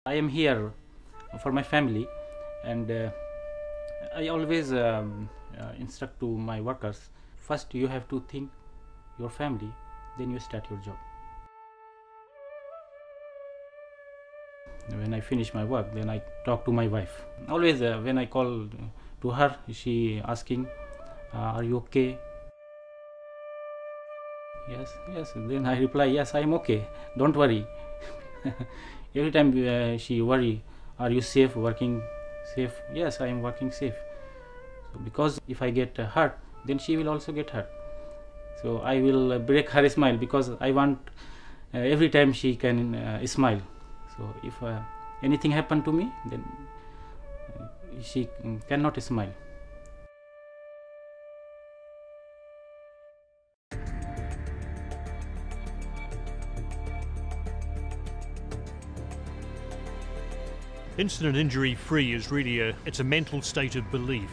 I am here for my family, and I always instruct to my workers, first you have to think your family, then you start your job. When I finish my work, then I talk to my wife. Always when I call to her, she asking, are you okay? Yes. Then I reply, yes, I am okay, don't worry. Every time she worry, are you safe, working safe? Yes, I am working safe. So because if I get hurt, then she will also get hurt. So I will break her smile, because I want every time she can smile. So if anything happen to me, then she cannot smile. Incident injury free is really it's a mental state of belief.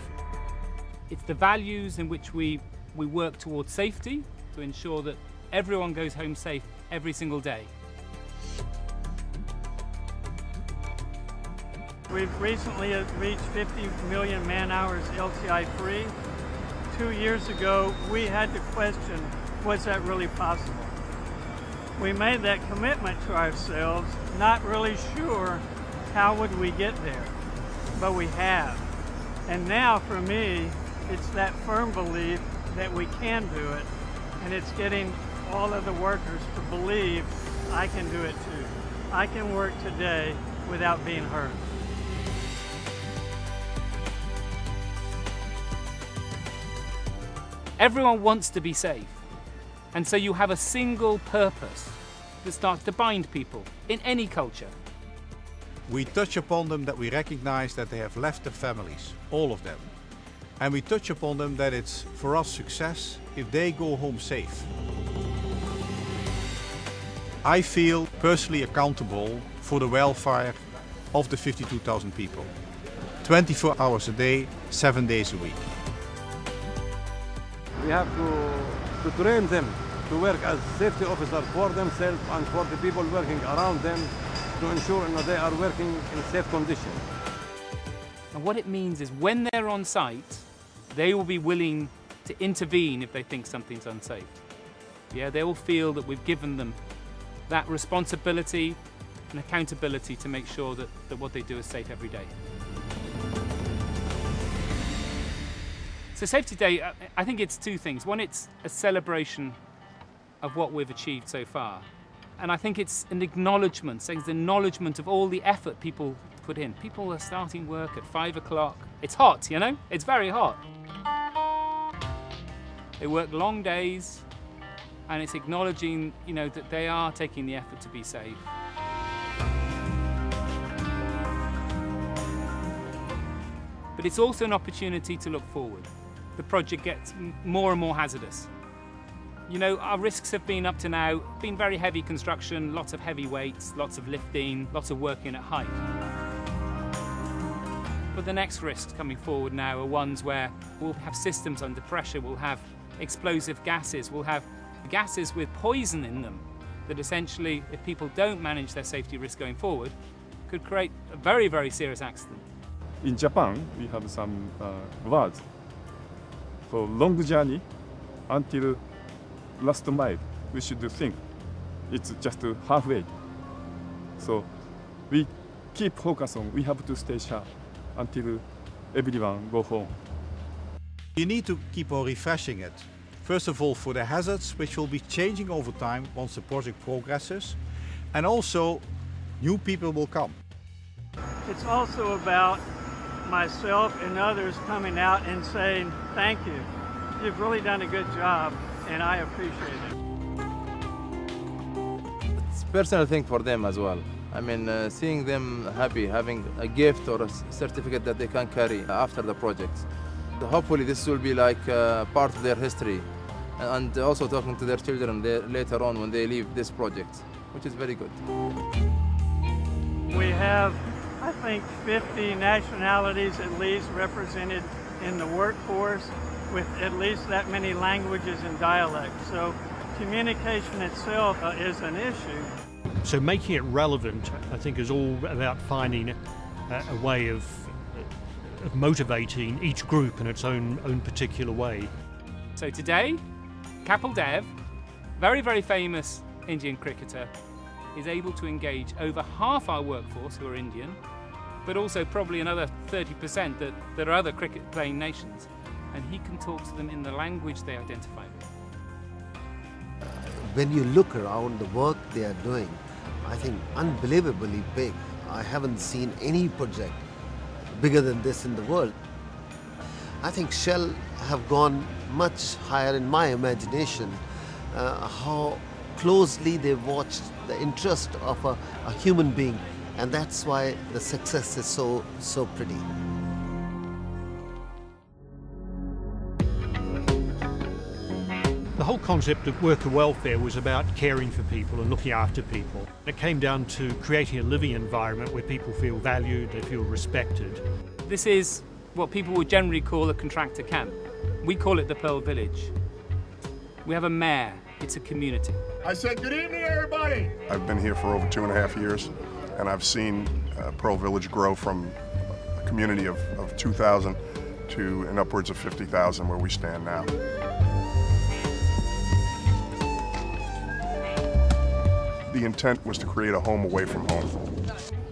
It's the values in which we work towards safety to ensure that everyone goes home safe every single day. We've recently reached 50 million man-hours LTI free. 2 years ago, we had to question, was that really possible? We made that commitment to ourselves, not really sure how would we get there, but we have. And now for me, it's that firm belief that we can do it, and it's getting all of the workers to believe I can do it too. I can work today without being hurt. Everyone wants to be safe, and so you have a single purpose that starts to bind people in any culture. We touch upon them that we recognize that they have left their families, all of them. And we touch upon them that it's for us success if they go home safe. I feel personally accountable for the welfare of the 52,000 people. 24 hours a day, 7 days a week. We have to train them to work as safety officers for themselves and for the people working around them, to ensure they are working in safe conditions. And what it means is when they're on site, they will be willing to intervene if they think something's unsafe. Yeah, they will feel that we've given them that responsibility and accountability to make sure that what they do is safe every day. So Safety Day, I think it's two things. One, it's a celebration of what we've achieved so far. And I think it's an acknowledgement, saying it's an acknowledgement of all the effort people put in. People are starting work at 5 o'clock. It's hot, you know? It's very hot. They work long days, and it's acknowledging, you know, that they are taking the effort to be safe. But it's also an opportunity to look forward. The project gets more and more hazardous. You know, our risks have been up to now, been very heavy construction, lots of heavy weights, lots of lifting, lots of working at height. But the next risks coming forward now are ones where we'll have systems under pressure, we'll have explosive gases, we'll have gases with poison in them that essentially, if people don't manage their safety risk going forward, could create a very, very serious accident. In Japan, we have some words for long journey until last mile. We should think it's just halfway. So we keep focus on, we have to stay sharp until everyone go home. You need to keep on refreshing it. First of all, for the hazards, which will be changing over time once the project progresses, and also new people will come. It's also about myself and others coming out and saying, thank you. You've really done a good job, and I appreciate it. It's a personal thing for them as well. I mean, seeing them happy, having a gift or a certificate that they can carry after the project. Hopefully this will be like part of their history, and also talking to their children later on when they leave this project, which is very good. We have, I think, 50 nationalities at least represented in the workforce, with at least that many languages and dialects. So communication itself is an issue. So making it relevant, I think, is all about finding a way of motivating each group in its own particular way. So today, Kapil Dev, very, very famous Indian cricketer, is able to engage over half our workforce who are Indian, but also probably another 30% that are other cricket-playing nations, and he can talk to them in the language they identify with. When you look around the work they are doing, I think unbelievably big. I haven't seen any project bigger than this in the world. I think Shell have gone much higher in my imagination, how closely they watched the interest of a human being, and that's why the success is so pretty. The whole concept of worker welfare was about caring for people and looking after people. It came down to creating a living environment where people feel valued, they feel respected. This is what people would generally call a contractor camp. We call it the Pearl Village. We have a mayor, it's a community. I said good evening, everybody. I've been here for over 2.5 years, and I've seen Pearl Village grow from a community of 2,000 to an upwards of 50,000 where we stand now. The intent was to create a home away from home.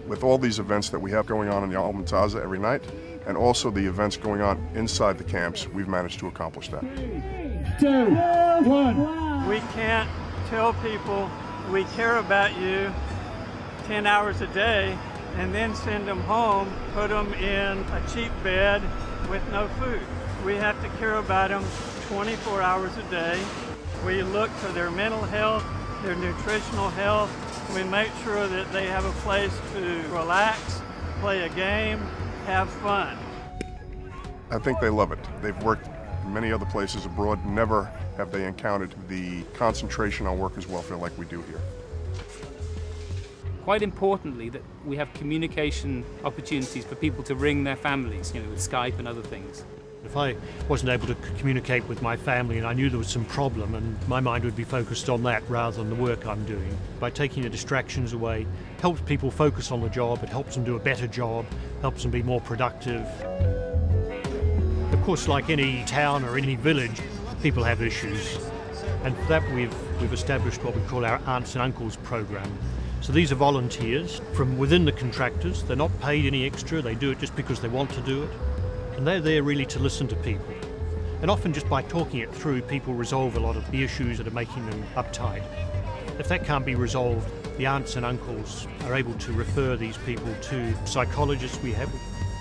With all these events that we have going on in the Al-Muntaza every night, and also the events going on inside the camps, we've managed to accomplish that. 3, 2, 1. We can't tell people we care about you 10 hours a day and then send them home, put them in a cheap bed with no food. We have to care about them 24 hours a day. We look for their mental health, their nutritional health. We make sure that they have a place to relax, play a game, have fun. I think they love it. They've worked in many other places abroad. Never have they encountered the concentration on workers' welfare like we do here. Quite importantly, that we have communication opportunities for people to ring their families, with Skype and other things. If I wasn't able to communicate with my family and I knew there was some problem, and my mind would be focused on that rather than the work I'm doing. By taking the distractions away, helps people focus on the job, it helps them do a better job, helps them be more productive. Of course, like any town or any village, people have issues. And for that we've established what we call our Aunts and Uncles program. So these are volunteers from within the contractors. They're not paid any extra, they do it just because they want to do it. And they're there really to listen to people. And often just by talking it through, people resolve a lot of the issues that are making them uptight. If that can't be resolved, the aunts and uncles are able to refer these people to psychologists we have.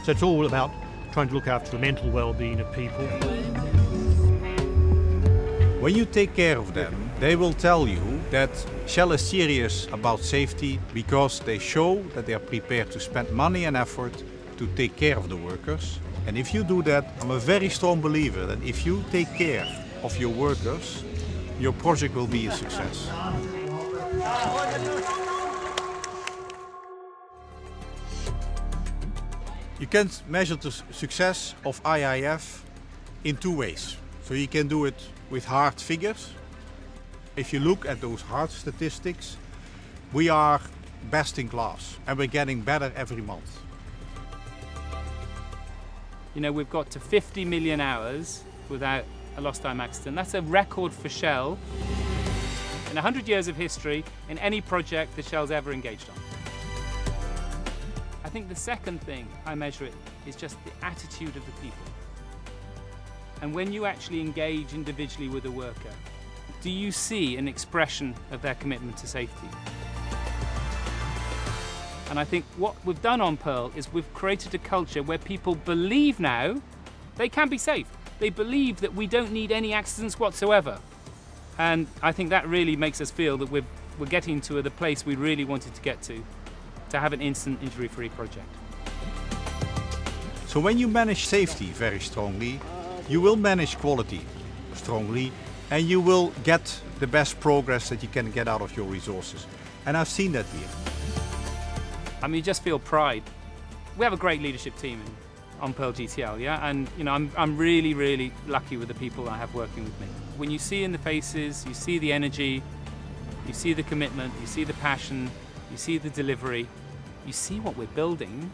So it's all about trying to look after the mental well-being of people. When you take care of them, they will tell you that Shell is serious about safety because they show that they are prepared to spend money and effort to take care of the workers. And if you do that, I'm a very strong believer that if you take care of your workers, your project will be a success. You can measure the success of IIF in 2 ways. So you can do it with hard figures. If you look at those hard statistics, we are best in class and we're getting better every month. We've got to 50 million hours without a lost time accident. That's a record for Shell in 100 years of history in any project that Shell's ever engaged on. I think the second thing I measure it is just the attitude of the people. And when you actually engage individually with a worker, do you see an expression of their commitment to safety? And I think what we've done on Pearl is we've created a culture where people believe now they can be safe. They believe that we don't need any accidents whatsoever. And I think that really makes us feel that we're getting to the place we really wanted to get to have an instant injury-free project. So when you manage safety very strongly, you will manage quality strongly, and you will get the best progress that you can get out of your resources. And I've seen that here. You just feel pride. We have a great leadership team on Pearl GTL, yeah? And I'm really, really lucky with the people I have working with me. When you see in the faces, you see the energy, you see the commitment, you see the passion, you see the delivery, you see what we're building.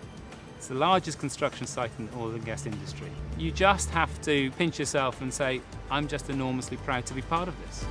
It's the largest construction site in the oil and gas industry. You just have to pinch yourself and say, I'm just enormously proud to be part of this.